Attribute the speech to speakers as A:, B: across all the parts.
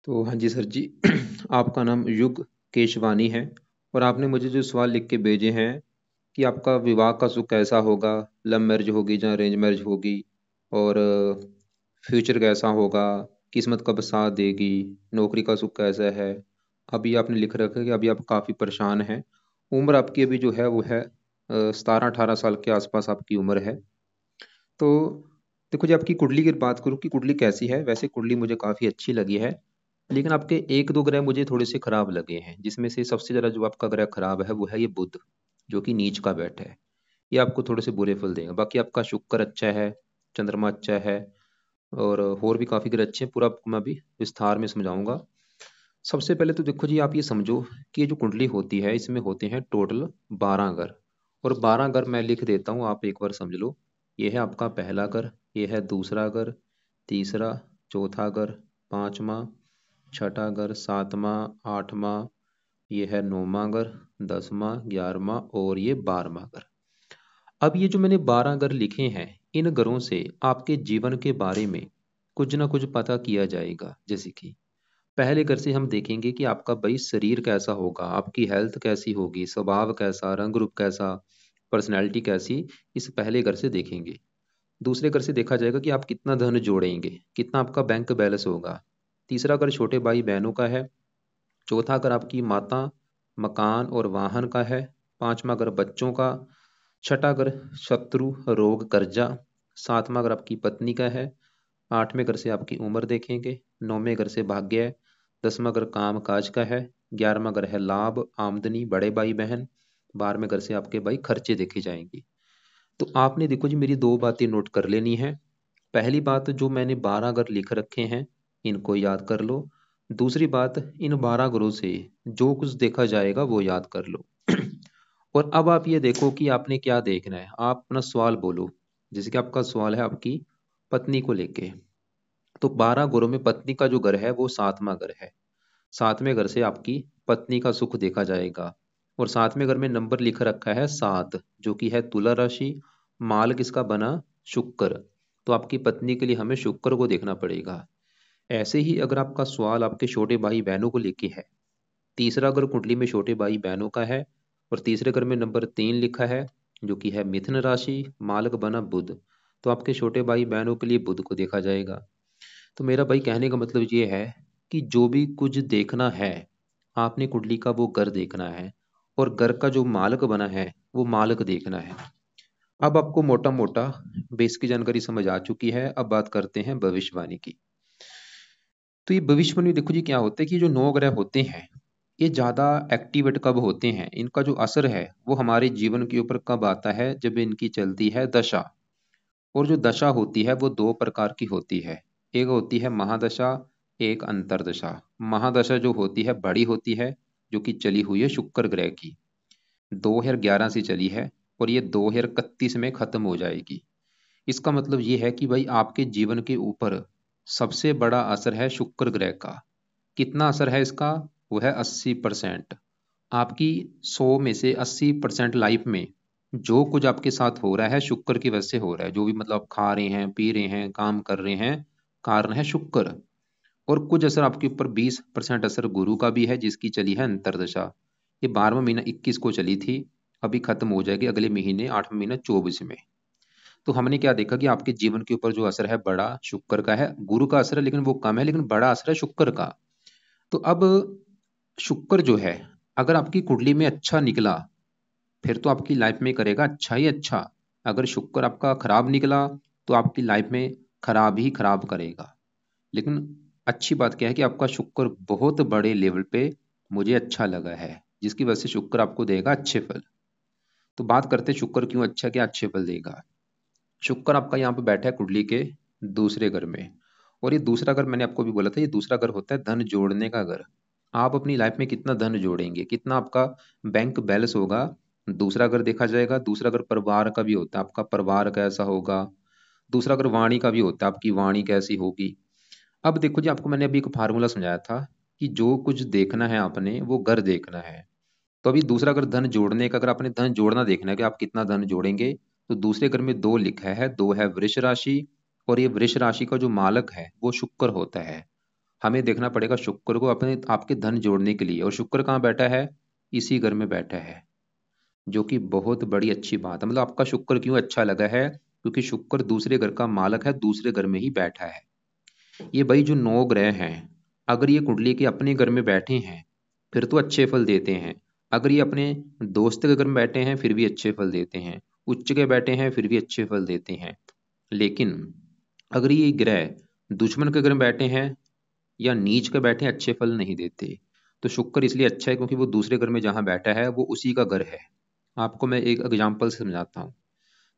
A: तो हाँ जी सर जी। आपका नाम युग केशवानी है और आपने मुझे जो सवाल लिख के भेजे हैं कि आपका विवाह का सुख कैसा होगा, लव मैरिज होगी या अरेंज मैरिज होगी, और फ्यूचर कैसा होगा, किस्मत कब साथ देगी, नौकरी का सुख कैसा है। अभी आपने लिख रखा है कि अभी आप काफ़ी परेशान हैं। उम्र आपकी अभी जो है वो है 17-18 साल के आसपास आपकी उम्र है। तो देखो जी, आपकी कुंडली की बात करूँ कि कुंडली कैसी है, वैसे कुंडली मुझे काफ़ी अच्छी लगी है। लेकिन आपके एक दो ग्रह मुझे थोड़े से खराब लगे हैं, जिसमें से सबसे ज़्यादा जो आपका ग्रह खराब है वो है ये बुध, जो कि नीच का बैठा है। ये आपको थोड़े से बुरे फल देगा। बाकी आपका शुक्र अच्छा है, चंद्रमा अच्छा है, और भी काफ़ी ग्रह अच्छे हैं। पूरा आपको मैं अभी विस्तार में समझाऊंगा। सबसे पहले तो देखो जी, आप ये समझो कि ये जो कुंडली होती है इसमें होते हैं टोटल 12 घर। और 12 घर मैं लिख देता हूँ, आप एक बार समझ लो। ये है आपका पहला घर, ये है दूसरा घर, तीसरा, चौथा घर, पांचवा, छठा घर, सातवां, आठवां, ये है नौवां घर, 10वां, 11वां और ये 12वां घर। अब ये जो मैंने 12 घर लिखे हैं, इन घरों से आपके जीवन के बारे में कुछ ना कुछ पता किया जाएगा। जैसे कि पहले घर से हम देखेंगे कि आपका भाई शरीर कैसा होगा, आपकी हेल्थ कैसी होगी, स्वभाव कैसा, रंग रूप कैसा, पर्सनैलिटी कैसी, इस पहले घर से देखेंगे। दूसरे घर से देखा जाएगा कि आप कितना धन जोड़ेंगे, कितना आपका बैंक बैलेंस होगा। तीसरा घर छोटे भाई बहनों का है। चौथा घर आपकी माता, मकान और वाहन का है। पांचवा घर बच्चों का। छठा घर शत्रु, रोग, कर्जा। सातवां घर आपकी पत्नी का है। आठवें घर से आपकी उम्र देखेंगे। नौवें घर से भाग्य है। 10वां घर काम काज का है। 11वां घर है लाभ, आमदनी, बड़े भाई बहन। 12वें घर से आपके भाई खर्चे देखे जाएंगे। तो आपने देखो जी, मेरी दो बातें नोट कर लेनी है। पहली बात, जो मैंने 12 घर लिख रखे हैं इनको याद कर लो। दूसरी बात, इन 12 घरों से जो कुछ देखा जाएगा वो याद कर लो। और अब आप ये देखो कि आपने क्या देखना है। आप अपना सवाल बोलो। जैसे कि आपका सवाल है आपकी पत्नी को लेके। तो 12 घरों में पत्नी का जो घर है वो 7वां घर है। 7वें घर से आपकी पत्नी का सुख देखा जाएगा। और 7वें घर में नंबर लिख रखा है 7, जो कि है तुला राशि। माल किसका बना? शुक्र। तो आपकी पत्नी के लिए हमें शुक्र को देखना पड़ेगा। ऐसे ही अगर आपका सवाल आपके छोटे भाई बहनों को लेके है, तीसरा अगर कुंडली में छोटे भाई बहनों का है और तीसरे घर में नंबर 3 लिखा है, जो कि है मिथुन राशि, मालक बना बुध, तो आपके छोटे भाई बहनों के लिए बुध को देखा जाएगा। तो मेरा भाई कहने का मतलब ये है कि जो भी कुछ देखना है, आपने कुंडली का वो घर देखना है, और घर का जो मालक बना है वो मालक देखना है। अब आपको मोटा मोटा बेस की जानकारी समझ आ चुकी है। अब बात करते हैं भविष्यवाणी की। तो ये भविष्यवाणी देखो जी, क्या होता है कि जो 9 ग्रह होते हैं ये ज्यादा एक्टिवेट कब होते हैं, इनका जो असर है वो हमारे जीवन के ऊपर कब आता है, जब इनकी चलती है दशा। और जो दशा होती है वो दो प्रकार की होती है। एक होती है महादशा, एक अंतरदशा। महादशा जो होती है बड़ी होती है, जो कि चली हुई है शुक्र ग्रह की, 2011 से चली है, और ये 2031 में खत्म हो जाएगी। इसका मतलब ये है कि भाई आपके जीवन के ऊपर सबसे बड़ा असर है शुक्र ग्रह का। कितना असर है इसका? वो है 80%। आपकी 100 में से 80% लाइफ में जो कुछ आपके साथ हो रहा है शुक्र की वजह से हो रहा है। जो भी मतलब आप खा रहे हैं, पी रहे हैं, काम कर रहे हैं, कारण है शुक्र। और कुछ असर आपके ऊपर 20% असर गुरु का भी है, जिसकी चली है अंतरदशा। ये 12वां महीना 21 को चली थी, अभी खत्म हो जाएगी अगले महीने 8वां महीना 24 में। तो हमने क्या देखा कि आपके जीवन के ऊपर जो असर है बड़ा शुक्र का है। गुरु का असर है लेकिन वो कम है, लेकिन बड़ा असर है शुक्र का। तो अब शुक्र जो है, अगर आपकी कुंडली में अच्छा निकला फिर तो आपकी लाइफ में करेगा अच्छा ही अच्छा। अगर शुक्र आपका खराब निकला तो आपकी लाइफ में खराब ही खराब करेगा। लेकिन अच्छी बात क्या है कि आपका शुक्र बहुत बड़े लेवल पे मुझे अच्छा लगा है, जिसकी वजह से शुक्र आपको देगा अच्छे फल। तो बात करते हैं शुक्र क्यों अच्छा, क्या अच्छे फल देगा। शुक्र आपका यहाँ पे बैठा है कुंडली के दूसरे घर में। और ये दूसरा घर मैंने आपको भी बोला था, ये दूसरा घर होता है धन जोड़ने का घर। आप अपनी लाइफ में कितना धन जोड़ेंगे, कितना आपका बैंक बैलेंस होगा, दूसरा घर देखा जाएगा। दूसरा घर परिवार का भी होता है, आपका परिवार कैसा होगा। दूसरा घर वाणी का भी होता है, आपकी वाणी कैसी होगी। अब देखो जी, आपको मैंने अभी एक फार्मूला समझाया था कि जो कुछ देखना है आपने वो घर देखना है। तो अभी दूसरा अगर धन जोड़ने का, अगर आपने धन जोड़ना देखना है कि आप कितना धन जोड़ेंगे, तो दूसरे घर में दो लिखा है, दो है वृष राशि। और ये वृष राशि का जो मालक है वो शुक्र होता है। हमें देखना पड़ेगा शुक्र को अपने आपके धन जोड़ने के लिए। और शुक्र कहाँ बैठा है? इसी घर में बैठा है, जो कि बहुत बड़ी अच्छी बात है। मतलब आपका शुक्र क्यों अच्छा लगा है? क्योंकि शुक्र दूसरे घर का मालक है, दूसरे घर में ही बैठा है। ये भाई जो 9 ग्रह हैं, अगर ये कुंडली के अपने घर में बैठे हैं फिर तो अच्छे फल देते हैं। अगर ये अपने दोस्त के घर में बैठे हैं फिर भी अच्छे फल देते हैं। उच्च के बैठे हैं फिर भी अच्छे फल देते हैं। लेकिन अगर ये ग्रह दुश्मन के घर में बैठे हैं या नीच के बैठे हैं, अच्छे फल नहीं देते। तो शुक्र इसलिए अच्छा है क्योंकि वो दूसरे घर में जहाँ बैठा है वो उसी का घर है। आपको मैं एक एग्जाम्पल से समझाता हूँ।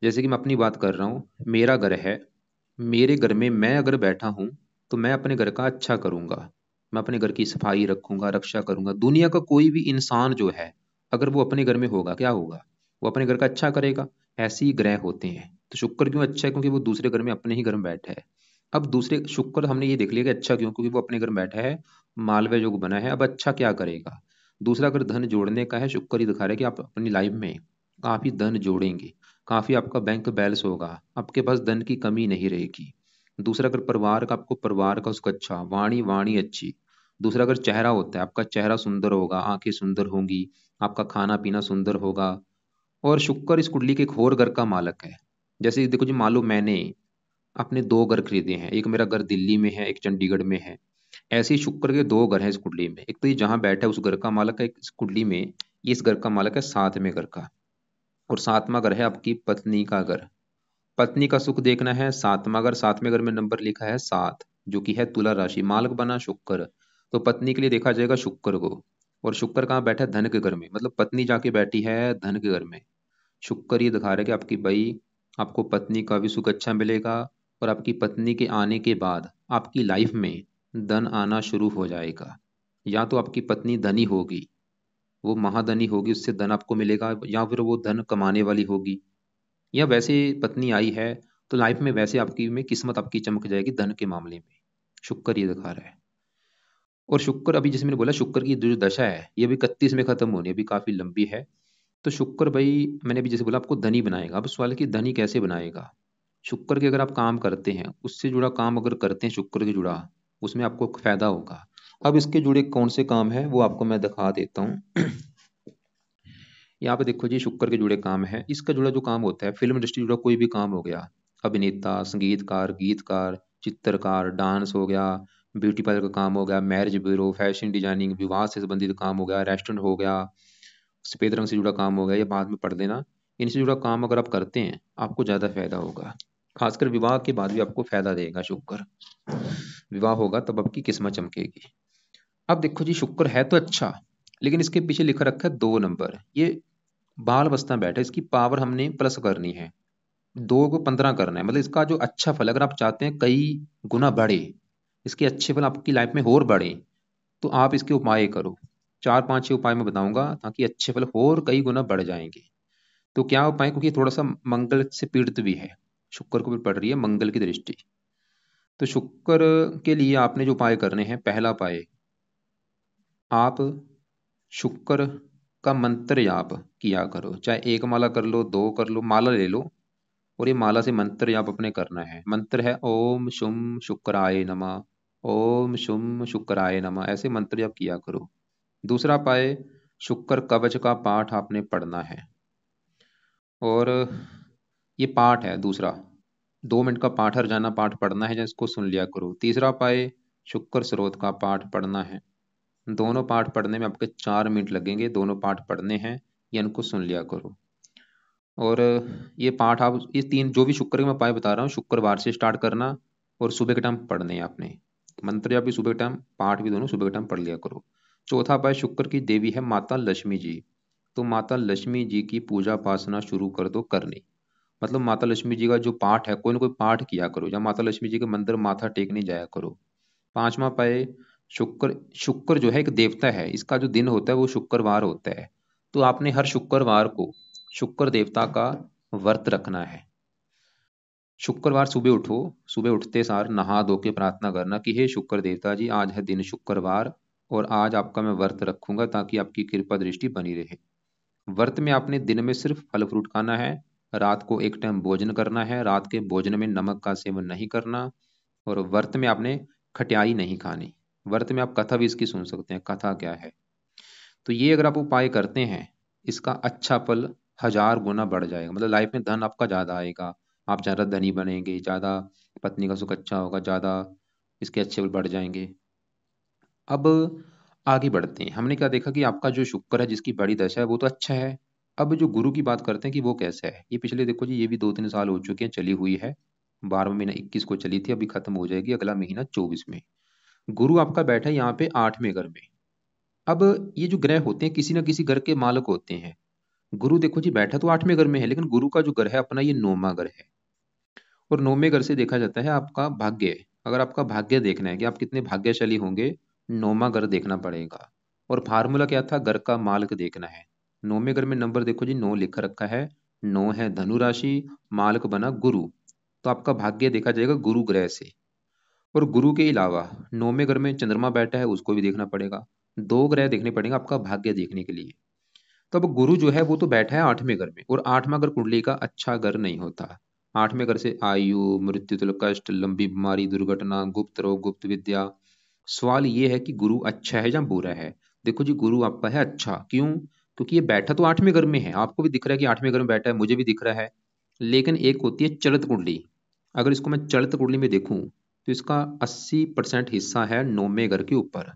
A: जैसे कि मैं अपनी बात कर रहा हूँ, मेरा घर है, मेरे घर में मैं अगर बैठा हूँ तो मैं अपने घर का अच्छा करूँगा। मैं अपने घर की सफाई रखूंगा, रक्षा करूंगा। दुनिया का कोई भी इंसान जो है, अगर वो अपने घर में होगा क्या होगा? वो अपने घर का अच्छा करेगा। ऐसे ही ग्रह होते हैं। तो शुक्र क्यों अच्छा है? क्योंकि वो दूसरे घर में अपने ही घर में बैठा है। अब दूसरे शुक्र हमने ये देख लिया कि अच्छा क्यों, क्योंकि वो अपने घर में बैठा है, मालव्य योग बना है। अब अच्छा क्या करेगा? दूसरा अगर धन जोड़ने का है, शुक्र ही दिखा रहा है कि आप अपनी लाइफ में काफी धन जोड़ेंगे, काफी आपका बैंक बैलेंस होगा, आपके पास धन की कमी नहीं रहेगी। दूसरा अगर परिवार का, आपको परिवार का उसका अच्छा, वाणी वाणी अच्छी। दूसरा अगर चेहरा होता है, आपका चेहरा सुंदर होगा, आंखें सुंदर होंगी, आपका खाना पीना सुंदर होगा। और शुक्र इस कुंडली के एक और घर का मालक है। जैसे देखो जी, मान लो मैंने अपने 2 घर खरीदे हैं, एक मेरा घर दिल्ली में है, एक चंडीगढ़ में है। ऐसे ही शुक्र के 2 घर हैं इस कुंडली में। एक तो ये जहाँ बैठा है उस घर का मालक है, एक इस कुंडली में ये इस घर का मालक है, 7वें घर का। और 7वां घर है आपकी पत्नी का घर। पत्नी का सुख देखना है, 7वां घर, 7वें घर में नंबर लिखा है 7, जो कि है तुला राशि, मालक बना शुक्र। तो पत्नी के लिए देखा जाएगा शुक्र को। और शुक्र कहाँ बैठा है? धन के घर में। मतलब पत्नी जाके बैठी है धन के घर में। शुक्र ये दिखा रहा है कि आपकी भाई, आपको पत्नी का भी सुख अच्छा मिलेगा। और आपकी पत्नी के आने के बाद आपकी लाइफ में धन आना शुरू हो जाएगा। या तो आपकी पत्नी धनी होगी, वो महाधनी होगी, उससे धन आपको मिलेगा, या फिर वो धन कमाने वाली होगी। या वैसे पत्नी आई है तो लाइफ में वैसे आपकी में किस्मत आपकी चमक जाएगी धन के मामले में। शुक्र ये दिखा रहा है। और शुक्र अभी जैसे मैंने बोला, शुक्र की जो दशा है ये भी 31 में खत्म होनी है, अभी काफी लंबी है। तो शुक्र भाई मैंने भी जैसे बोला आपको धनी बनाएगा। अब सवाल है कि धनी कैसे बनाएगा? शुक्र के अगर आप काम करते हैं, उससे जुड़ा काम अगर करते हैं शुक्र के जुड़ा, उसमें आपको फायदा होगा। अब इसके जुड़े कौन से काम है वो आपको मैं दिखा देता हूँ। यहाँ पे देखो जी, शुक्र के जुड़े काम है। इसका जुड़ा जो काम होता है, फिल्म इंडस्ट्री जुड़ा कोई भी काम हो गया, अभिनेता, संगीतकार, गीतकार, चित्रकार, डांस हो गया, ब्यूटी पार्लर का काम हो गया, मैरिज ब्यूरो, फैशन डिजाइनिंग, विवाह से संबंधित काम हो गया, रेस्टोरेंट हो गया, सफेद रंग से जुड़ा काम हो गया, ये बाद में पढ़ देना। इनसे जुड़ा काम अगर आप करते हैं आपको ज्यादा फायदा होगा। खासकर विवाह के बाद भी आपको फायदा देगा शुक्र। विवाह होगा तब आपकी किस्मत चमकेगी। अब देखो जी, शुक्र है तो अच्छा, लेकिन इसके पीछे लिखा रखा है 2 नंबर। ये बाल अवस्था में बैठा है, इसकी पावर हमने प्लस करनी है, 2 को 15 करना है। मतलब इसका जो अच्छा फल अगर आप चाहते हैं कई गुना बढ़े, इसके अच्छे फल आपकी लाइफ में और बढ़े, तो आप इसके उपाय करो। 4 5 6 उपाय मैं बताऊंगा ताकि अच्छे फल और कई गुना बढ़ जाएंगे। तो क्या उपाय? क्योंकि थोड़ा सा मंगल से पीड़ित भी है, शुक्र को भी पड़ रही है मंगल की दृष्टि। तो शुक्र के लिए आपने जो उपाय करने हैं, पहला उपाय, आप शुक्र का मंत्र जाप किया करो। चाहे एक माला कर लो, 2 कर लो, माला ले लो। और ये माला से मंत्र जाप अपने करना है। मंत्र है ओम शुम शुक्राय नमः, ओम शुम शुक्राय नमः, ऐसे मंत्र जाप किया करो। दूसरा पाए, शुक्र कवच का पाठ आपने पढ़ना है। और ये पाठ है दूसरा, 2 मिनट का पाठ, हर जाना पाठ पढ़ना है, जिसको सुन लिया करो। तीसरा पाए, शुक्र स्रोत का पाठ पढ़ना है। दोनों पाठ पढ़ने में आपके 4 मिनट लगेंगे, दोनों पाठ पढ़ने हैं, या इनको सुन लिया करो। और ये पाठ आप, ये 3 जो भी शुक्र के मैं उपाय बता रहा हूँ, शुक्रवार से स्टार्ट करना। और सुबह के टाइम पढ़ने हैं आपने। मंत्र या भी सुबह के टाइम, पाठ भी दोनों सुबह के टाइम पढ़ लिया करो। चौथा उपाय, शुक्र की देवी है माता लक्ष्मी जी। तो माता लक्ष्मी जी की पूजा उपासना शुरू कर दो करनी। मतलब माता लक्ष्मी जी का जो पाठ है, कोई ना कोई पाठ किया करो, या माता लक्ष्मी जी के मंदिर माथा टेकने जाया करो। पांचवा पाए, शुक्र, शुक्र जो है एक देवता है, इसका जो दिन होता है वो शुक्रवार होता है। तो आपने हर शुक्रवार को शुक्र देवता का व्रत रखना है। शुक्रवार सुबह उठो, सुबह उठते सार नहा धो के प्रार्थना करना कि हे शुक्र देवता जी, आज है दिन शुक्रवार, और आज आपका मैं व्रत रखूंगा ताकि आपकी कृपा दृष्टि बनी रहे। व्रत में आपने दिन में सिर्फ फल फ्रूट खाना है, रात को एक टाइम भोजन करना है, रात के भोजन में नमक का सेवन नहीं करना, और व्रत में आपने खट्याई नहीं खानी। व्रत में आप कथा भी इसकी सुन सकते हैं, कथा क्या है। तो ये अगर आप उपाय करते हैं, इसका अच्छा फल 1000 गुना बढ़ जाएगा। मतलब लाइफ में धन आपका ज़्यादा आएगा, आप ज़्यादा धनी बनेंगे, ज़्यादा पत्नी का सुख अच्छा होगा, ज़्यादा इसके अच्छे फल बढ़ जाएंगे। अब आगे बढ़ते हैं। हमने क्या देखा कि आपका जो शुक्र है, जिसकी बड़ी दशा है, वो तो अच्छा है। अब जो गुरु की बात करते हैं कि वो कैसा है, ये पिछले देखो जी, ये भी 2-3 साल हो चुके हैं, चली हुई है। 12वां महीना 21 को चली थी, अभी खत्म हो जाएगी अगला महीना 24 में। गुरु आपका बैठा है यहाँ पे 8वें घर में। अब ये जो ग्रह होते हैं, किसी ना किसी घर के मालक होते हैं। गुरु देखो जी, बैठा तो 8वें घर में है, लेकिन गुरु का जो घर है अपना, ये 9वां घर है। और 9वें घर से देखा जाता है आपका भाग्य। अगर आपका भाग्य देखना है कि आप कितने भाग्यशाली होंगे, 9वां घर देखना पड़ेगा। और फार्मूला क्या था, घर का मालक देखना है। 9वें घर में नंबर देखो जी, 9 लिख रखा है। 9 है धनु राशि, मालक बना गुरु। तो आपका भाग्य देखा जाएगा गुरु ग्रह से। और गुरु के अलावा 9वें घर में चंद्रमा बैठा है, उसको भी देखना पड़ेगा। 2 ग्रह देखने पड़ेंगे आपका भाग्य देखने के लिए। तो अब गुरु जो है वो तो बैठा है 8वें घर में, और 8वां घर कुंडली का अच्छा घर नहीं होता। 8वें घर से आयु, मृत्यु, तुल, कष्ट, लंबी बीमारी, दुर्घटना, गुप्त रोग, गुप्त विद्या। सवाल ये है कि गुरु अच्छा है या बुरा है। देखो जी, गुरु आपका है अच्छा। क्यों? क्योंकि ये बैठा तो 8वें घर में है, आपको भी दिख रहा है कि 8वें घर में बैठा है, मुझे भी दिख रहा है। लेकिन एक होती है चलित कुंडली। अगर इसको मैं चलित कुंडली में देखूं, तो इसका 80% हिस्सा है 9वें घर के ऊपर,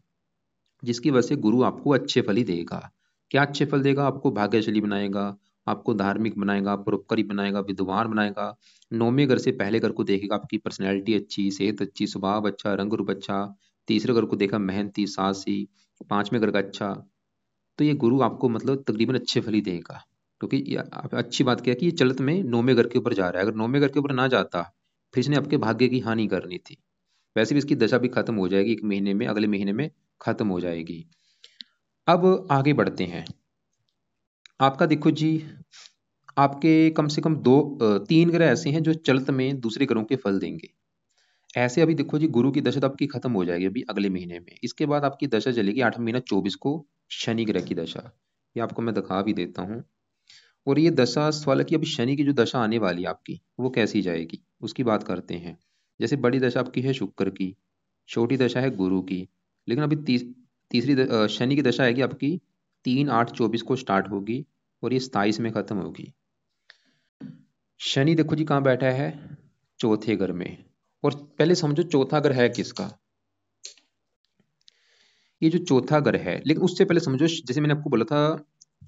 A: जिसकी वजह से गुरु आपको अच्छे फल ही देगा। क्या अच्छे फल देगा? आपको भाग्यशाली बनाएगा, आपको धार्मिक बनाएगा, परोपकारी बनाएगा, विद्वान बनाएगा। 9वें घर से पहले घर को देखेगा आपकी पर्सनैलिटी अच्छी, सेहत अच्छी, स्वभाव अच्छा, रंग रूप अच्छा। तीसरे घर को देखा मेहनती, साहसी। 5वें घर का अच्छा। तो ये गुरु आपको मतलब तकरीबन अच्छे फल ही देगा। क्योंकि अच्छी बात क्या है कि ये चलत में 9वें घर के ऊपर जा रहा है। अगर 9वें घर के ऊपर ना जाता, फिर इसने आपके भाग्य की हानि करनी थी। वैसे भी इसकी दशा भी खत्म हो जाएगी 1 महीने में, अगले महीने में खत्म हो जाएगी। अब आगे बढ़ते हैं। आपका देखो जी, आपके कम से कम 3 ग्रह ऐसे हैं जो चलत में दूसरे ग्रहों के फल देंगे। ऐसे अभी देखो जी, गुरु की दशा तो आपकी खत्म हो जाएगी अभी अगले महीने में। इसके बाद आपकी दशा चलेगी 8वां महीना 24 को, शनि ग्रह की दशा। ये आपको मैं दिखा भी देता हूँ। और ये दशा सवाल है कि अभी शनि की जो दशा आने वाली है आपकी, वो कैसी जाएगी, उसकी बात करते हैं। जैसे बड़ी दशा आपकी है शुक्र की, छोटी दशा है गुरु की। लेकिन अभी शनि की दशा आएगी आपकी 3-8-24 को स्टार्ट होगी, और ये 27 में खत्म होगी। शनि देखो जी कहाँ बैठा है, चौथे घर में। और पहले समझो चौथा घर है किसका। ये जो चौथा घर है, लेकिन उससे पहले समझो, जैसे मैंने आपको बोला था,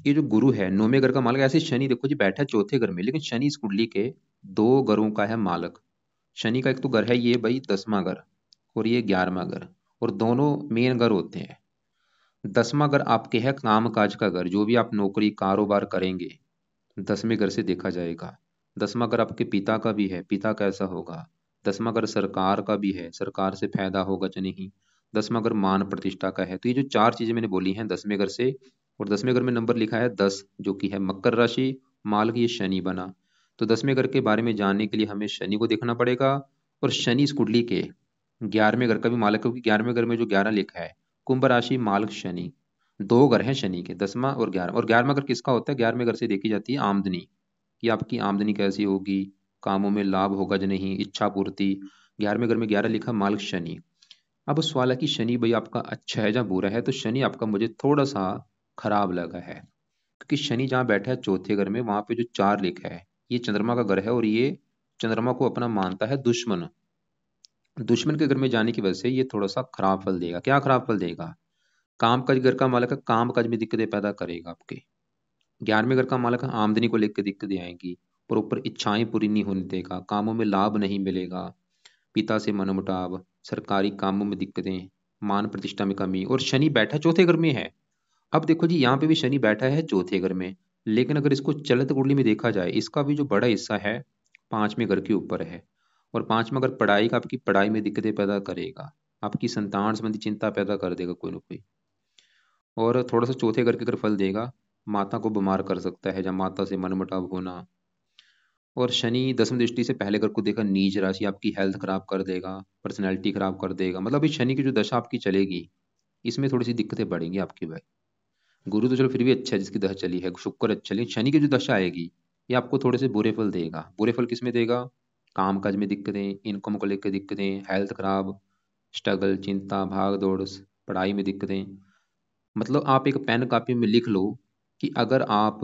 A: ये जो गुरु है 9वें घर का मालक, ऐसे शनि देखो जी बैठा है चौथे घर में। लेकिन शनि इस कुंडली के 2 घरों का है मालक। शनि का एक तो घर है ये भाई 10वां घर, और ये 11वां घर। और दोनों मेन घर होते हैं। 10वां घर आपके है काम काज का घर, जो भी आप नौकरी कारोबार करेंगे, 10वें घर से देखा जाएगा। 10वां घर आपके पिता का भी है, पिता कैसा होगा। 10वां घर सरकार का भी है, सरकार से फायदा होगा या नहीं। 10वां घर मान प्रतिष्ठा का है। तो ये जो 4 चीजें मैंने बोली हैं 10वें घर से। और 10वें घर में नंबर लिखा है 10, जो कि है मकर राशि, माल की ये शनि बना। तो 10वें घर के बारे में जानने के लिए हमें शनि को देखना पड़ेगा। और शनि इस कुंडली के 11वें घर का भी मालक है, क्योंकि 11वें घर में जो 11 लिखा है, कुंभ राशि मालक शनि। 2 घर हैं शनि के, 10वां और 11वां। और 11वां घर किसका होता है? 11वें घर से देखी जाती है आमदनी, कि आपकी आमदनी कैसी होगी, कामों में लाभ होगा या नहीं, इच्छा पूर्ति। 11वें घर में 11 लिखा, मालिक शनि। अब सवाल है कि शनि भाई आपका अच्छा है या बुरा है। तो शनि आपका मुझे थोड़ा सा खराब लगा है, क्योंकि शनि जहाँ बैठा है चौथे घर में, वहां पे जो 4 लिखा है, ये चंद्रमा का घर है। और ये चंद्रमा को अपना मानता है दुश्मन। दुश्मन के घर में जाने की वजह से ये थोड़ा सा खराब फल देगा। क्या खराब फल देगा? काम काज घर का मालक है, काम काज में दिक्कतें पैदा करेगा आपके। 11वें घर का मालक है, आमदनी को लेकर दिक्कतें आएंगी। पर ऊपर इच्छाएं पूरी नहीं होने देगा, कामों में लाभ नहीं मिलेगा, पिता से मनमुटाव, सरकारी कामों में दिक्कतें, मान प्रतिष्ठा में कमी। और शनि बैठा चौथे घर में है। अब देखो जी, यहाँ पे भी शनि बैठा है चौथे घर में। लेकिन अगर इसको चलित कुंडली में देखा जाए, इसका भी जो बड़ा हिस्सा है 5वें घर के ऊपर है। और 5वां घर पढ़ाई का, आपकी पढ़ाई में दिक्कतें पैदा करेगा, आपकी संतान संबंधी चिंता पैदा कर देगा कोई ना कोई। और थोड़ा सा चौथे घर के अगर फल देगा, माता को बीमार कर सकता है, या माता से मनमुटाव होना। और शनि 10वीं दृष्टि से पहले घर को देखा, नीच राशि, आपकी हेल्थ खराब कर देगा, पर्सनैलिटी खराब कर देगा। मतलब इस शनि की जो दशा आपकी चलेगी, इसमें थोड़ी सी दिक्कतें बढ़ेंगी आपकी भाई। गुरु तो चलो फिर भी अच्छा है, जिसकी दशा चली है, शुक्र अच्छा, लेकिन शनि की जो दशा आएगी, ये आपको थोड़े से बुरे फल देगा। बुरे फल किस में देगा? काम काज में दिक्कतें, इनकम को लेकर दिक्कतें, हेल्थ खराब, स्ट्रगल, चिंता, भाग दौड़, पढ़ाई में दिक्कतें। मतलब आप एक पेन कापी में लिख लो कि अगर आप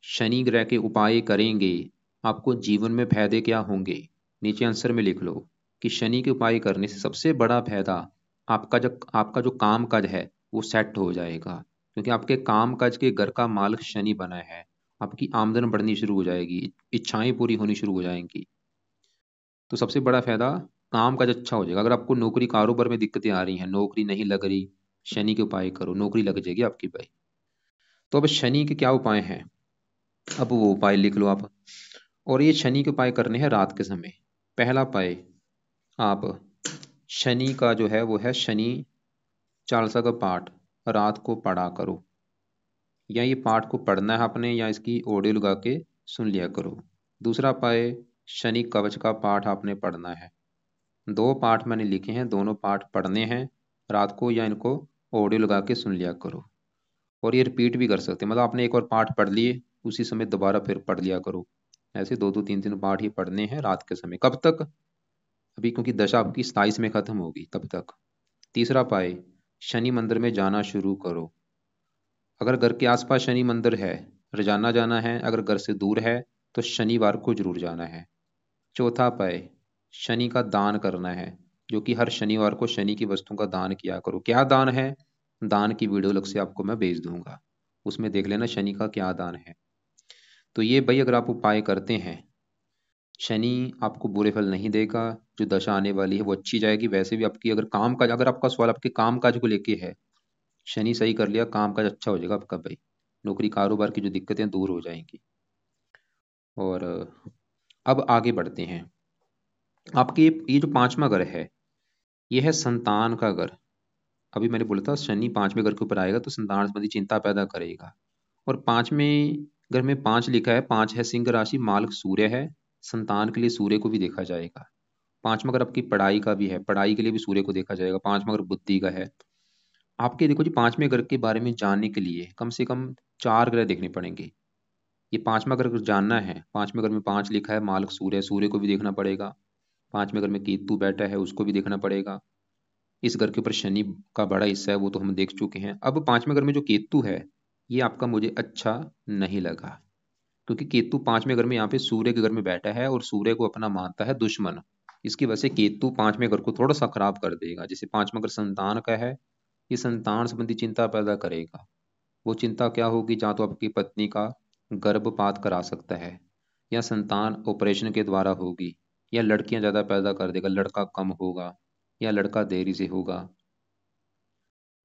A: शनि ग्रह के उपाय करेंगे आपको जीवन में फायदे क्या होंगे। नीचे आंसर में लिख लो कि शनि के उपाय करने से सबसे बड़ा फायदा आपका जो काम काज है वो सेट हो जाएगा, क्योंकि आपके काम काज के घर का मालिक शनि बना है। आपकी आमदन बढ़नी शुरू हो जाएगी, इच्छाएं पूरी होनी शुरू हो जाएंगी। तो सबसे बड़ा फायदा काम काज अच्छा हो जाएगा। अगर आपको नौकरी कारोबार में दिक्कतें आ रही हैं, नौकरी नहीं लग रही, शनि के उपाय करो, नौकरी लग जाएगी आपकी भाई। तो अब शनि के क्या उपाय हैं, अब वो उपाय लिख लो आप। और ये शनि के उपाय करने हैं रात के समय। पहला उपाय, आप शनि का जो है वो है शनि चालीसा का पाठ रात को पढ़ा करो, या ये पाठ को पढ़ना है आपने या इसकी ऑडियो लगा के सुन लिया करो। दूसरा उपाय, शनि कवच का पाठ आपने पढ़ना है। दो पाठ मैंने लिखे हैं, दोनों पाठ पढ़ने हैं रात को, या इनको ऑडियो लगा के सुन लिया करो। और ये रिपीट भी कर सकते हैं, मतलब आपने एक और पाठ पढ़ लिए उसी समय दोबारा फिर पढ़ लिया करो। ऐसे दो दो तीन तीन पाठ ही पढ़ने हैं रात के समय। कब तक, अभी क्योंकि दशा आपकी 27 में खत्म होगी तब तक। तीसरा पाए, शनि मंदिर में जाना शुरू करो। अगर घर के आसपास शनि मंदिर है रोजाना जाना है, अगर घर से दूर है तो शनिवार को जरूर जाना है। चौथा पाए, शनि का दान करना है, जो कि हर शनिवार को शनि की वस्तु का दान किया करो। क्या दान है, दान की वीडियो अलग से आपको मैं भेज दूंगा, उसमें देख लेना शनि का क्या दान है। तो ये भाई अगर आप उपाय करते हैं, शनि आपको बुरे फल नहीं देगा। जो दशा आने वाली है वो अच्छी जाएगी। वैसे भी आपकी अगर काम काज, अगर आपका सवाल आपके काम काज को लेके है, शनि सही कर लिया काम काज अच्छा हो जाएगा आपका भाई। नौकरी कारोबार की जो दिक्कतें दूर हो जाएंगी। और अब आगे बढ़ते हैं। आपके ये जो पांचवा घर है ये है संतान का घर। अभी मैंने बोला था शनि पांचवें घर के ऊपर आएगा तो संतान संबंधी चिंता पैदा करेगा। और पांचवें घर में पांच लिखा है, पांच है सिंह राशि, मालिक सूर्य है। संतान के लिए सूर्य को भी देखा जाएगा। पांचवा घर आपकी पढ़ाई का भी है, पढ़ाई के लिए भी सूर्य को देखा जाएगा। पांचवा घर बुद्धि का है। आपके देखो जी पांचवें घर के बारे में जानने के लिए कम से कम चार ग्रह देखने पड़ेंगे। ये पांचवा घर अगर जानना है, पांचवें घर में पांच लिखा है, मालिक सूर्य, सूर्य को भी देखना पड़ेगा। पांचवें घर में केतु बैठा है, उसको भी देखना पड़ेगा। इस घर के ऊपर शनि का बड़ा हिस्सा है, वो तो हम देख चुके हैं। अब पांचवें घर में जो केतु है ये आपका मुझे अच्छा नहीं लगा, क्योंकि केतु पांचवें घर में यहाँ पे सूर्य के घर में बैठा है और सूर्य को अपना मानता है दुश्मन। इसकी वजह से केतु पांचवें घर को थोड़ा सा खराब कर देगा। जैसे पांचवा घर संतान का है, ये संतान संबंधी चिंता पैदा करेगा। वो चिंता क्या होगी, जहाँ तो आपकी पत्नी का गर्भपात करा सकता है, या संतान ऑपरेशन के द्वारा होगी, या लड़कियां ज्यादा पैदा कर देगा, लड़का कम होगा, या लड़का देरी से होगा।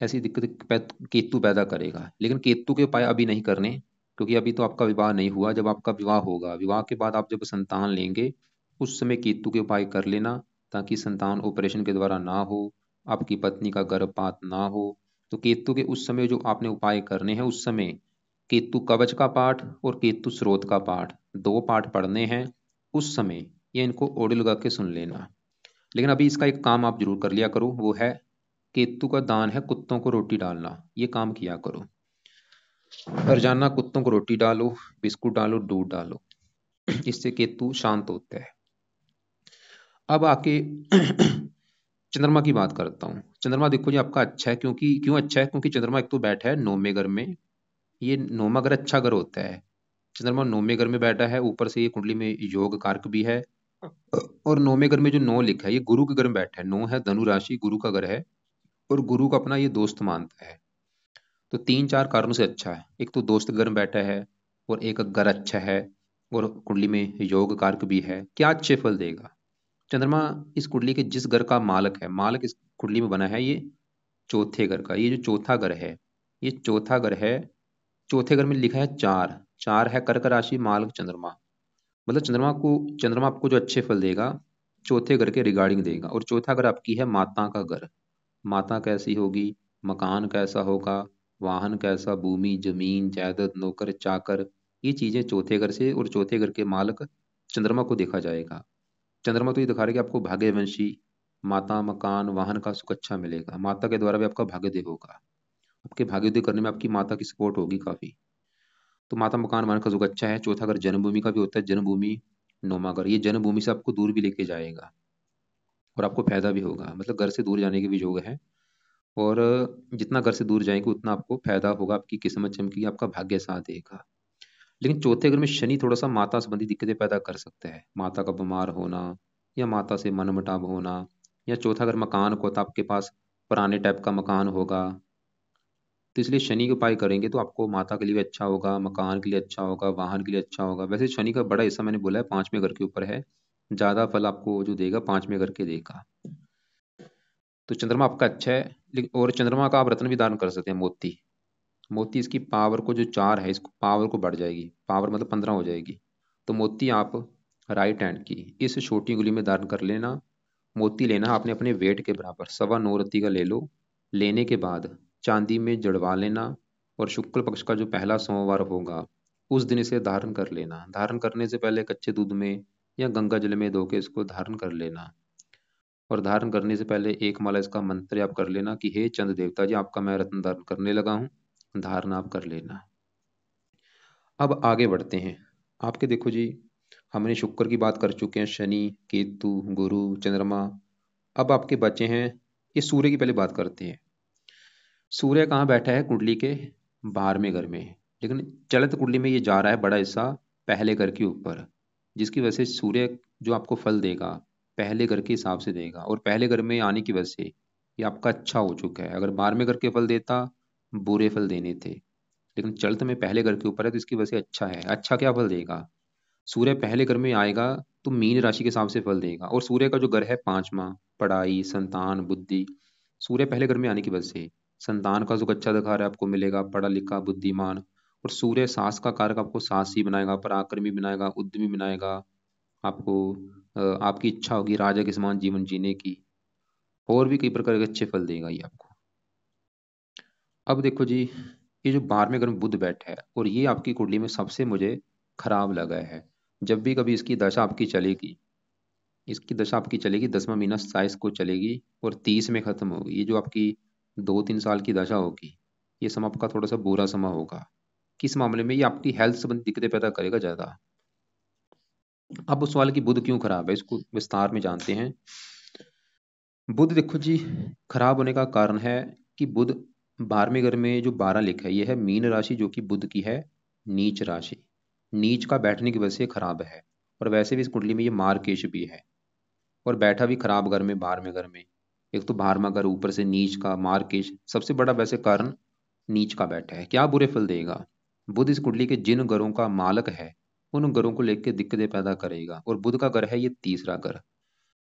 A: ऐसी दिक्कत केतु पैदा करेगा। लेकिन केतु के उपाय अभी नहीं करने, क्योंकि अभी तो आपका विवाह नहीं हुआ। जब आपका विवाह होगा, विवाह के बाद आप जब संतान लेंगे उस समय केतु के उपाय कर लेना, ताकि संतान ऑपरेशन के द्वारा ना हो, आपकी पत्नी का गर्भपात ना हो। तो केतु के उस समय जो आपने उपाय करने हैं, उस समय केतु कवच का पाठ और केतु स्रोत का पाठ, दो पाठ पढ़ने हैं उस समय। ये इनको ऑडियो लगा के सुन लेना। लेकिन अभी इसका एक काम आप जरूर कर लिया करो, वो है केतु का दान है कुत्तों को रोटी डालना। ये काम किया करो, रोजाना कुत्तों को रोटी डालो, बिस्कुट डालो, दूध डालो, इससे केतु शांत होता है। अब आके चंद्रमा की बात करता हूँ। चंद्रमा देखो जी आपका अच्छा है, क्योंकि क्यों अच्छा है, क्योंकि चंद्रमा एक तो बैठा है नौवें घर में। ये नौवां घर अच्छा घर होता है। चंद्रमा नौवें घर में बैठा है, ऊपर से ये कुंडली में योग कारक भी है। और नौवें घर में जो नौ लिखा है ये गुरु के घर में बैठा है। नौ है धनु राशि, गुरु का घर है, और गुरु को अपना ये दोस्त मानता है। तो तीन चार कारणों से अच्छा है। एक तो दोस्त घर में बैठा है, और एक घर अच्छा है, और कुंडली में योग कारक भी है। क्या अच्छे फल देगा चंद्रमा। इस कुंडली के जिस घर का मालक है, मालक इस कुंडली में बना है ये चौथे घर का। ये जो चौथा घर है, ये चौथा घर है। चौथे घर में लिखा है चार, चार है कर्क राशि, मालक चंद्रमा। मतलब चंद्रमा आपको जो अच्छे फल देगा चौथे घर के रिगार्डिंग देगा। और चौथा घर आपकी है माता का घर। माता कैसी होगी, मकान कैसा होगा, वाहन कैसा, भूमि जमीन जायदाद, नौकर चाकर, ये चीजें चौथे घर से, और चौथे घर के मालक चंद्रमा को देखा जाएगा। चंद्रमा तो ये दिखा रहा है कि आपको भाग्यवंशी, माता मकान वाहन का सुख अच्छा मिलेगा। माता के द्वारा भी आपका भाग्योदय होगा। आपके भाग्योदय करने में आपकी माता की सपोर्ट होगी काफी। तो माता मकान वाहन का सुख अच्छा है। चौथा घर जन्मभूमि का भी होता है, जन्मभूमि नौमा घर, ये जन्मभूमि से आपको दूर भी लेके जाएगा। और आपको फायदा भी होगा, मतलब घर से दूर जाने के भी योग है। और जितना घर से दूर जाएंगे उतना आपको फायदा होगा, आपकी किस्मत चमकेगी, आपका भाग्य साथ देगा। लेकिन चौथे घर में शनि थोड़ा सा माता संबंधी दिक्कतें पैदा कर सकता है, माता का बीमार होना या माता से मनमुटाव होना। या चौथा घर मकान को, तो आपके पास पुराने टाइप का मकान होगा, तो इसलिए शनि के उपाय करेंगे तो आपको माता के लिए भी अच्छा होगा, मकान के लिए अच्छा होगा, वाहन के लिए अच्छा होगा। वैसे शनि का बड़ा हिस्सा मैंने बोला है पांचवें घर के ऊपर है, ज्यादा फल आपको जो देगा पांचवें घर के देगा। तो चंद्रमा आपका अच्छा है, लेकिन और चंद्रमा का आप रत्न भी धारण कर सकते हैं, मोती। मोती इसकी पावर को जो 4 है, इसको पावर को बढ़ जाएगी, पावर मतलब 15 हो जाएगी। तो मोती आप राइट हैंड की इस छोटी उंगली में धारण कर लेना। मोती लेना आपने अपने वेट के बराबर, 9.25 का ले लो। लेने के बाद चांदी में जड़वा लेना, और शुक्ल पक्ष का जो पहला सोमवार होगा उस दिन इसे धारण कर लेना। धारण करने से पहले कच्चे दूध में या गंगा जल में धो के इसको धारण कर लेना। और धारण करने से पहले एक माला इसका मंत्र आप कर लेना कि हे चंद्र देवता जी, आपका मैं रत्न धारण करने लगा हूँ, धारण आप कर लेना। अब आगे बढ़ते हैं। आपके देखो जी, हमने शुक्र की बात कर चुके हैं, शनि, केतु, गुरु, चंद्रमा। अब आपके बचे हैं, ये सूर्य की पहले बात करते हैं। सूर्य कहाँ बैठा है कुंडली के? 12वें घर में। लेकिन चलित कुंडली में ये जा रहा है बड़ा हिस्सा पहले घर के ऊपर, जिसकी वजह से सूर्य जो आपको फल देगा पहले घर के हिसाब से देगा। और पहले घर में आने की वजह से ये आपका अच्छा हो चुका है। अगर 12वें घर के फल देता, बुरे फल देने थे, लेकिन चलित में पहले घर के ऊपर है तो इसकी वजह से अच्छा है। अच्छा क्या फल देगा? सूर्य पहले घर में आएगा तो मीन राशि के हिसाब से फल देगा। और सूर्य का जो घर है पांचवा, पढ़ाई, संतान, बुद्धि, सूर्य पहले घर में आने की वजह से संतान का सुख अच्छा दिखा रहा है, आपको मिलेगा पढ़ा लिखा बुद्धिमान। और सूर्य साहस का कारक, आपको साहसी बनाएगा, पराक्रमी बनाएगा, उद्यमी बनाएगा। आपको आपकी इच्छा होगी राजा के समान जीवन जीने की। और भी कई प्रकार के अच्छे फल देगा ये आपको। अब देखो जी, ये जो 12वें घर में बुध बैठा है और ये आपकी कुंडली में सबसे मुझे खराब लगा है। जब भी कभी इसकी दशा आपकी चलेगी, इसकी दशा आपकी चलेगी 10वां महीना 27 को चलेगी और 30 में खत्म होगी। ये जो आपकी 2-3 साल की दशा होगी, ये समय आपका थोड़ा सा बुरा समय होगा। किस मामले में? ये आपकी हेल्थ संबंधी दिक्कतें पैदा करेगा ज्यादा। अब उस सवाल की बुध क्यों खराब है, इसको विस्तार में जानते हैं। बुध देखो जी, खराब होने का कारण है कि बुध 12वें घर में जो 12 लिखा है, ये है मीन राशि, जो कि बुध की है नीच राशि। नीच का बैठने की वजह से खराब है। और वैसे भी इस कुंडली में ये मार्केश भी है, और बैठा भी खराब घर में, 12वें घर में। एक तो 12वां घर, ऊपर से नीच का मार्केश, सबसे बड़ा वैसे कारण नीच का बैठा है। क्या बुरे फल देगा? बुध इस कुंडली के जिन घरों का मालक है उन घरों को लेकर दिक्कतें पैदा करेगा। और बुध का घर है ये तीसरा घर।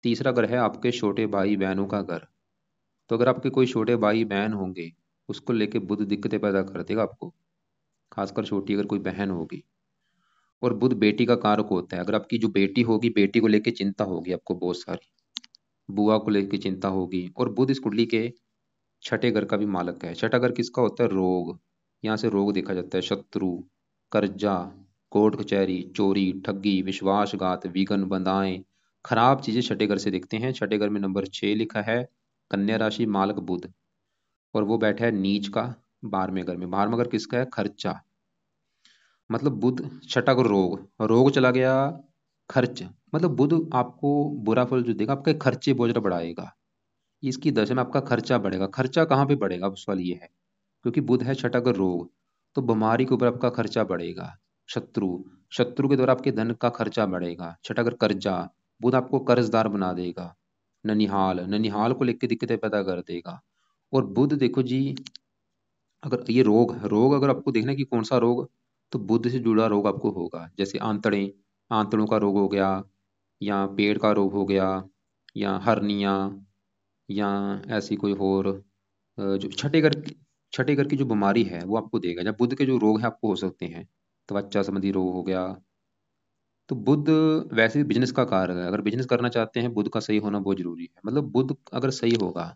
A: तीसरा घर है आपके छोटे भाई बहनों का घर। तो अगर आपके कोई छोटे भाई बहन होंगे, उसको लेके बुध दिक्कतें पैदा कर देगा आपको, खासकर छोटी अगर कोई बहन होगी। और बुध बेटी का कारक होता है। अगर आपकी जो बेटी होगी, बेटी को लेके चिंता होगी आपको बहुत सारी, बुआ को लेके चिंता होगी। और बुध इस कुंडली के छठे घर का भी मालक है। छठा घर किसका होता है? रोग। यहाँ से रोग देखा जाता है, शत्रु, कर्जा, कोर्ट कचहरी, चोरी, ठगी, विश्वासघात, विघ्न, बंधाएं, खराब चीजें छठे घर से दिखते हैं। छठे घर में नंबर 6 लिखा है, कन्या राशि, मालक बुध। और वो बैठा है नीच का 12वें घर में। 12वां घर किसका है? खर्चा। मतलब बुध छठा को रोग, रोग चला गया, खर्च, मतलब बुध आपको बुरा फल जो देगा, आपके खर्चे बोझ बढ़ाएगा। इसकी दशा में आपका खर्चा बढ़ेगा। खर्चा कहाँ पे बढ़ेगा? अब सवाल ये है, क्योंकि बुध है छठा का रोग, तो बीमारी के ऊपर आपका खर्चा बढ़ेगा। शत्रु, शत्रु के द्वारा आपके धन का खर्चा बढ़ेगा। छठा अगर कर्जा, बुध आपको कर्जदार बना देगा। ननिहाल, ननिहाल को लेकर दिक्कतें पैदा कर देगा। और बुध देखो जी, अगर ये रोग, रोग अगर आपको देखना है कि कौन सा रोग, तो बुध से जुड़ा रोग आपको होगा। जैसे आंतड़े, आंतड़ों का रोग हो गया, या पेट का रोग हो गया, या हर्निया, या ऐसी कोई और जो छठे घर की जो बीमारी है वो आपको देगा। जब बुध के जो रोग है आपको हो सकते हैं, त्वचा संबंधी रोग हो गया। तो बुध वैसे भी बिजनेस का कारक है। अगर बिजनेस करना चाहते हैं, बुध का सही होना बहुत जरूरी है। मतलब बुध अगर सही होगा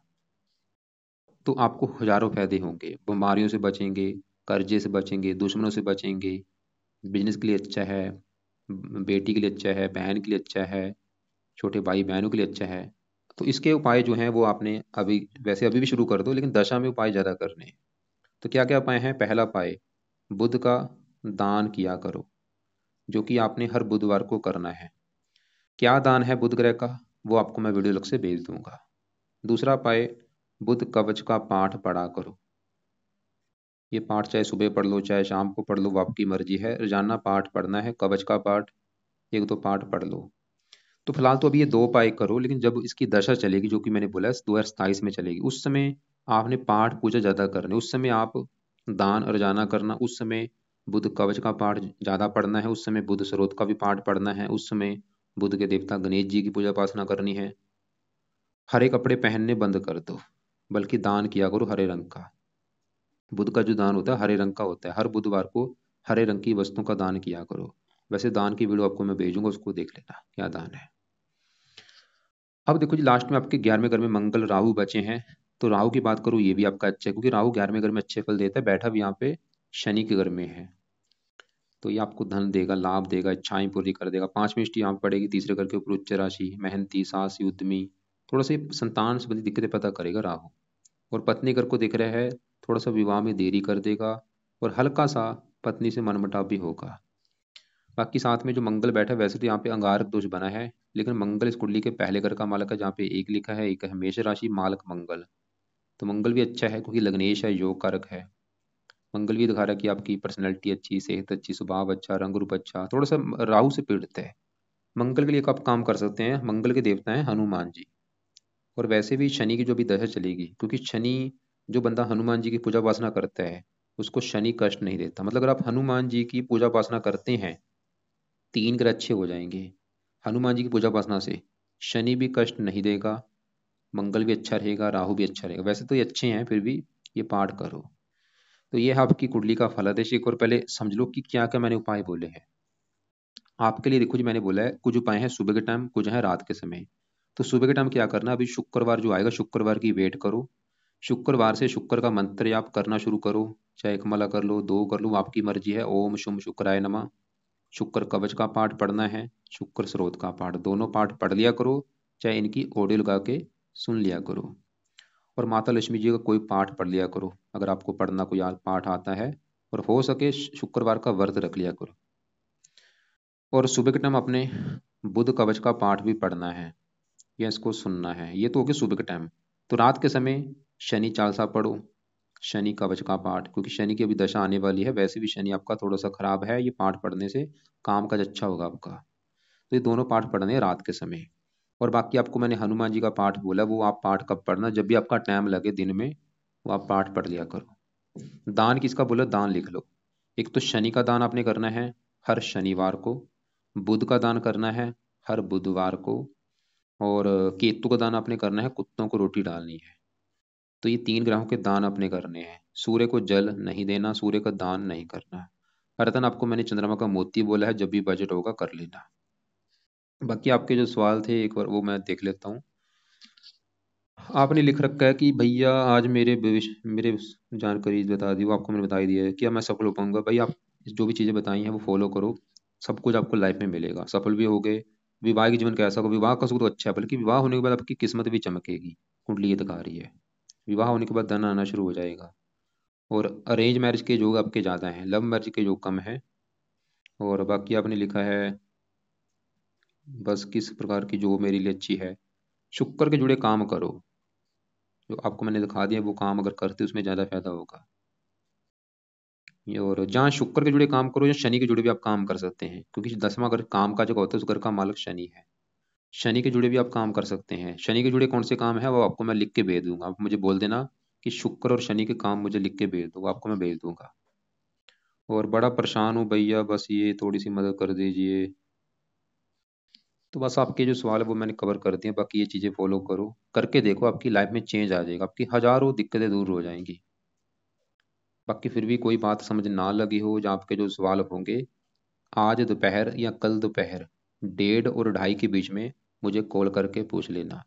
A: तो आपको हजारों फायदे होंगे, बीमारियों से बचेंगे, कर्जे से बचेंगे, दुश्मनों से बचेंगे। बिजनेस के लिए अच्छा है, बेटी के लिए अच्छा है, बहन के लिए अच्छा है, छोटे भाई बहनों के लिए अच्छा है। तो इसके उपाय जो हैं वो आपने अभी, वैसे अभी भी शुरू कर दो, लेकिन दशा में उपाय ज़्यादा करने हैं। तो क्या क्या उपाय हैं? पहला उपाय, बुध का दान किया करो, जो कि आपने हर बुधवार को करना है। क्या दान है बुध ग्रह का? वो आपको मैं वीडियो अलग से भेज दूंगा। दूसरा पाए, बुध कवच का पाठ पढ़ा करो। ये पाठ चाहे सुबह पढ़ लो चाहे शाम को पढ़ लो, वो आपकी मर्जी है, रोजाना पाठ पढ़ना है, कवच का पाठ एक दो पाठ पढ़ लो। तो फिलहाल तो अभी ये दो पाए करो, लेकिन जब इसकी दशा चलेगी जो कि मैंने बोला 2027 में चलेगी, उस समय आपने पाठ पूजा ज़्यादा करने, उस समय आप दान रोजाना करना, उस समय बुध कवच का पाठ ज़्यादा पढ़ना है, उस समय बुध स्रोत का भी पाठ पढ़ना है, उस समय बुध के देवता गणेश जी की पूजा उपासना करनी है। हरे कपड़े पहनने बंद कर दो, बल्कि दान किया करो हरे रंग का। बुध का जो दान होता है हरे रंग का होता है, हर बुधवार को हरे रंग की वस्तुओं का दान किया करो। वैसे दान की वीडियो आपको मैं भेजूंगा, उसको देख लेना क्या दान है। अब देखो जी, लास्ट में आपके 11वें घर में मंगल राहु बचे हैं। तो राहु की बात करूँ, ये भी आपका अच्छा है, क्योंकि राहु 11वें घर में अच्छे फल देता है, बैठा भी यहाँ पे शनि के घर में है। तो ये आपको धन देगा, लाभ देगा, इच्छाएं पूरी कर देगा। 5वीं दृष्टि यहाँ पड़ेगी तीसरे घर के ऊपर, उच्च राशि, मेहनती, साहसी, उद्यमी। थोड़ा सा संतान संबंधी दिक्कतें पता करेगा राहु। और पत्नी घर को दिख रहा है, थोड़ा सा विवाह में देरी कर देगा, और हल्का सा पत्नी से मनमुटाव भी होगा। बाकी साथ में जो मंगल बैठा है, वैसे तो यहाँ पे अंगारक दोष बना है, लेकिन मंगल इस कुंडली के पहले घर का मालक है, जहाँ पे एक लिखा है, एक है मेष राशि मालक मंगल। तो मंगल भी अच्छा है, क्योंकि लग्नेश है, योग कारक है। मंगल भी दिखा रहा है कि आपकी पर्सनैलिटी अच्छी, सेहत अच्छी, स्वभाव अच्छा, रंग रूप अच्छा। थोड़ा सा राहु से पीड़ित है। मंगल के लिए एक आप काम कर सकते हैं, मंगल के देवता हैं हनुमान जी। और वैसे भी शनि की जो भी दशा चलेगी, क्योंकि शनि, जो बंदा हनुमान जी की पूजा उपासना करता है उसको शनि कष्ट नहीं देता। मतलब अगर आप हनुमान जी की पूजा उपासना करते हैं, 3 ग्रह अच्छे हो जाएंगे हनुमान जी की पूजा उपासना से। शनि भी कष्ट नहीं देगा, मंगल भी अच्छा रहेगा, राहु भी अच्छा रहेगा। वैसे तो ये अच्छे हैं, फिर भी ये पाठ करो। तो ये है आपकी कुंडली का फलादेश। एक और पहले समझ लो कि क्या क्या मैंने उपाय बोले हैं आपके लिए। देखो जी, मैंने बोला है कुछ उपाय हैं सुबह के टाइम, कुछ है रात के समय। तो सुबह के टाइम क्या करना, अभी शुक्रवार जो आएगा, शुक्रवार की वेट करो। शुक्रवार से शुक्र का मंत्र आप करना शुरू करो, चाहे एक माला कर लो, दो कर लो, आपकी मर्जी है। ओम शुम शुक्राय नमः। शुक्र कवच का पाठ पढ़ना है, शुक्र स्रोत का पाठ, दोनों पाठ पढ़ लिया करो, चाहे इनकी ऑडियो लगा के सुन लिया करो। और माता लक्ष्मी जी का कोई पाठ पढ़ लिया करो, अगर आपको पढ़ना कोई पाठ आता है। और हो सके शुक्रवार का व्रत रख लिया करो। और सुबह के टाइम अपने बुध कवच का पाठ भी पढ़ना है या इसको सुनना है। ये तो हो गया सुबह के टाइम। तो रात के समय शनि चालीसा पढ़ो, शनि कवच का पाठ, क्योंकि शनि की अभी दशा आने वाली है। वैसे भी शनि आपका थोड़ा सा खराब है, ये पाठ पढ़ने से काम काज अच्छा होगा आपका। तो ये दोनों पाठ पढ़ने हैं रात के समय। और बाकी आपको मैंने हनुमान जी का पाठ बोला, वो आप पाठ कब पढ़ना, जब भी आपका टाइम लगे दिन में, वो आप पाठ पढ़ लिया करो। दान किसका बोला, दान लिख लो। एक तो शनि का दान आपने करना है हर शनिवार को, बुध का दान करना है हर बुधवार को, और केतु का दान आपने करना है, कुत्तों को रोटी डालनी है। तो ये 3 ग्रहों के दान आपने करने हैं। सूर्य को जल नहीं देना, सूर्य का दान नहीं करना। रतन आपको मैंने चंद्रमा का मोती बोला है, जब भी बजट होगा कर लेना। बाकी आपके जो सवाल थे एक बार वो मैं देख लेता हूँ। आपने लिख रखा है कि भैया आज मेरे भविष्य, मेरे जानकारी बता दी, वो आपको मैंने बता ही दिया है। क्या मैं सफल हो पाऊंगा? भाई आप जो भी चीज़ें बताई हैं वो फॉलो करो, सब कुछ आपको लाइफ में मिलेगा, सफल भी होगे। वैवाहिक जीवन कैसा होगा, विवाह का सुख तो अच्छा है, बल्कि विवाह होने के बाद आपकी किस्मत भी चमकेगी, कुंडली ये दिखा रही है। विवाह होने के बाद धन आना शुरू हो जाएगा। और अरेंज मैरिज के योग आपके ज़्यादा हैं, लव मैरिज के योग कम है। और बाकी आपने लिखा है बस किस प्रकार की जॉब मेरे लिए अच्छी है। शुक्र के जुड़े काम करो, जो आपको मैंने दिखा दिया वो काम अगर करते उसमें ज़्यादा फायदा होगा। ये और जहाँ शुक्र के जुड़े काम करो या शनि के जुड़े भी आप काम कर सकते हैं, क्योंकि 10वां घर काम का जगह होता है, उस घर का मालिक शनि है। शनि के जुड़े भी आप काम कर सकते हैं। शनि के जुड़े कौन से काम है वो आपको मैं लिख के भेज दूंगा, आप मुझे बोल देना कि शुक्र और शनि के काम मुझे लिख के भेज दो, वो आपको मैं भेज दूंगा। और बड़ा परेशान हूँ भैया, बस ये थोड़ी सी मदद कर दीजिए। तो बस आपके जो सवाल है वो मैंने कवर कर दिए। बाकी ये चीज़ें फॉलो करो, करके देखो, आपकी लाइफ में चेंज आ जाएगा, आपकी हजारों दिक्कतें दूर हो जाएंगी। बाकी फिर भी कोई बात समझ ना लगी हो या आपके जो सवाल होंगे, आज दोपहर या कल दोपहर 1:30 और 2:30 के बीच में मुझे कॉल करके पूछ लेना।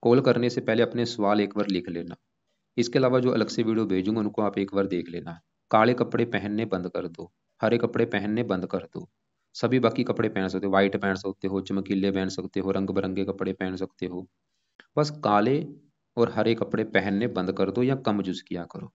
A: कॉल करने से पहले अपने सवाल एक बार लिख लेना। इसके अलावा जो अलग से वीडियो भेजूंगा उनको आप एक बार देख लेना। काले कपड़े पहनने बंद कर दो, हरे कपड़े पहनने बंद कर दो। सभी बाकी कपड़े पहन सकते हो, वाइट पहन सकते हो, चमकीले पहन सकते हो, रंग बिरंगे कपड़े पहन सकते हो। बस काले और हरे कपड़े पहनने बंद कर दो या कम यूज किया करो।